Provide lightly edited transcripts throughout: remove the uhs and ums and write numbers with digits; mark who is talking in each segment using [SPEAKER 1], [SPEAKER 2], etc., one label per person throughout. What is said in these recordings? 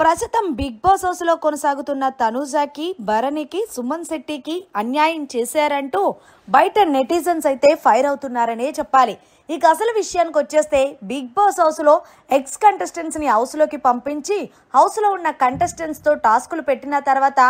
[SPEAKER 1] ప్రస్తుతం big boss house లో కొనసాగుతున్న తనూజాకి, భరణికి, సుమన్ శెట్టికి అన్యాయం చేశారంటూ బయట నెటిజన్స్ అయితే ఫైర్ అవుతున్నారనే చెప్పాలి. ఇక అసలు విషయానికి వచ్చేస్తే బిగ్ బాస్ హౌస్ లో ఎక్స్ కంటెస్టెంట్స్ ని హౌస్ లోకి పంపించి హౌస్ లో ఉన్న కంటెస్టెంట్స్ తో టాస్కులు పెట్టిన తర్వాత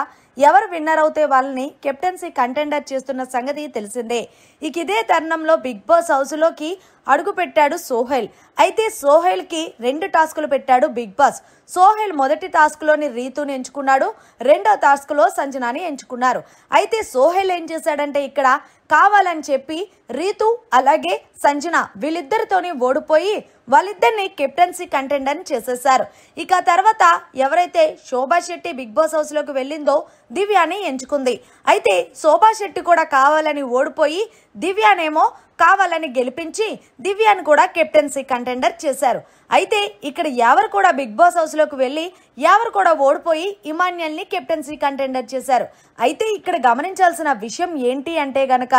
[SPEAKER 1] ఎవరు విన్నర్ అవుతే వాళ్ళని కెప్టెన్సీ కంటెండర్ చేస్తున్న సంగతి తెలిసిందే. ఇక ఇదే తరుణంలో బిగ్ బాస్ హౌస్ లోకి అడుగు పెట్టాడు సోహెల్. అయితే సోహెల్ కి 2 టాస్కులు పెట్టాడు బిగ్ బాస్. సోహెల్ మొదటి టాస్క్ లోని రీతుని ఎంచుకున్నాడు, రెండో టాస్క్ లో సంజనాని ఎంచుకున్నారు. అయితే సోహెల్ ఏం చేశాడంటే ఇక్కడ కావాలని చెప్పి రీతు అలాగే సంజన వీళ్ళిద్దరితోని ఓడిపోయి వాళ్ళిద్దరిని కెప్టెన్సీ కంటెండర్ చేసేశారు. ఇక తర్వాత ఎవరైతే Shobha Shetty big boss house లోకి వెళ్ళిందో దివ్యాని ఎంచుకుంది. అయితే శోభా శెట్టి కూడా కావాలని ఓడిపోయి దివ్యానేమో కావాలని గెలిపించి దివ్యాని కూడా కెప్టెన్సీ కంటెండర్ చేశారు. అయితే ఇక్కడ ఎవరు కూడా బిగ్ బాస్ హౌస్ లోకి వెళ్ళి ఎవరు కూడా ఓడిపోయి ఇమాన్యుయల్ ని కెప్టెన్సీ కంటెండర్ చేశారు. అయితే ఇక్కడ గమనించాల్సిన విషయం ఏంటి అంటే గనక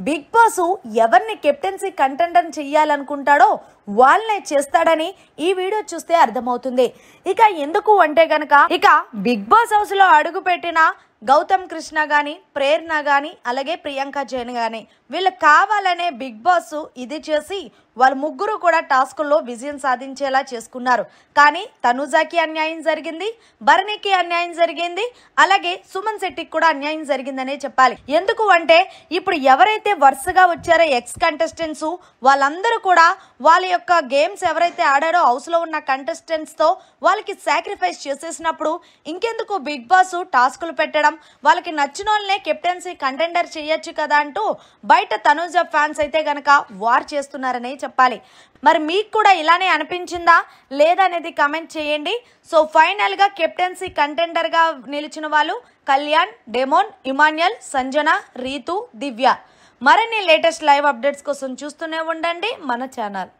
[SPEAKER 1] బిగ్ బాస్ ఎవరిని కెప్టెన్సీ కంటెండర్ చెయ్యాలనుకుంటాడో వాళ్ళనే చేస్తాడని ఈ వీడియో చూస్తే అర్థమవుతుంది. ఇక ఎందుకు అంటే గనక ఇక బిగ్ బాస్ హౌస్ లో అడుగు పెట్టిన గౌతమ్ కృష్ణ గాని, ప్రేరణ గాని, అలాగే ప్రియాంక జైన్ గాని వీళ్ళు కావాలనే బిగ్ బాస్ ఇది చేసి వాళ్ళ ముగ్గురు కూడా టాస్కుల్లో విజయం సాధించేలా చేసుకున్నారు. కానీ తనూజాకి అన్యాయం జరిగింది, భరణికి అన్యాయం జరిగింది, అలాగే సుమన్ శెట్టికి కూడా అన్యాయం జరిగిందనే చెప్పాలి. ఎందుకు అంటే ఇప్పుడు ఎవరైతే వరుసగా వచ్చారో ఎక్స్ కంటెస్టెంట్స్ వాళ్ళందరూ కూడా వాళ్ళ యొక్క గేమ్స్ ఎవరైతే ఆడారో హౌస్ లో ఉన్న కంటెస్టెంట్స్ తో వాళ్ళకి సాక్రిఫైస్ చేసేసినప్పుడు ఇంకెందుకు బిగ్ బాస్ టాస్కులు పెట్టడం, వాళ్ళకి నచ్చిన వాళ్ళనే కెప్టెన్సీ కంటెండర్ చేయొచ్చు కదా అంటూ బయట తనూజ ఫ్యాన్స్ అయితే గనక వార్ చేస్తున్నారనే చెప్పాలి. మరి మీకు కూడా ఇలానే అనిపించిందా లేదా అనేది కమెంట్ చేయండి. సో ఫైనల్ గా కెప్టెన్సీ కంటెండర్ గా నిలిచిన వాళ్ళు కళ్యాణ్, డెమోన్, ఇమాన్యుయల్, సంజన, రీతు, దివ్య. మరిన్ని లేటెస్ట్ లైవ్ అప్డేట్స్ కోసం చూస్తూనే ఉండండి మన ఛానల్.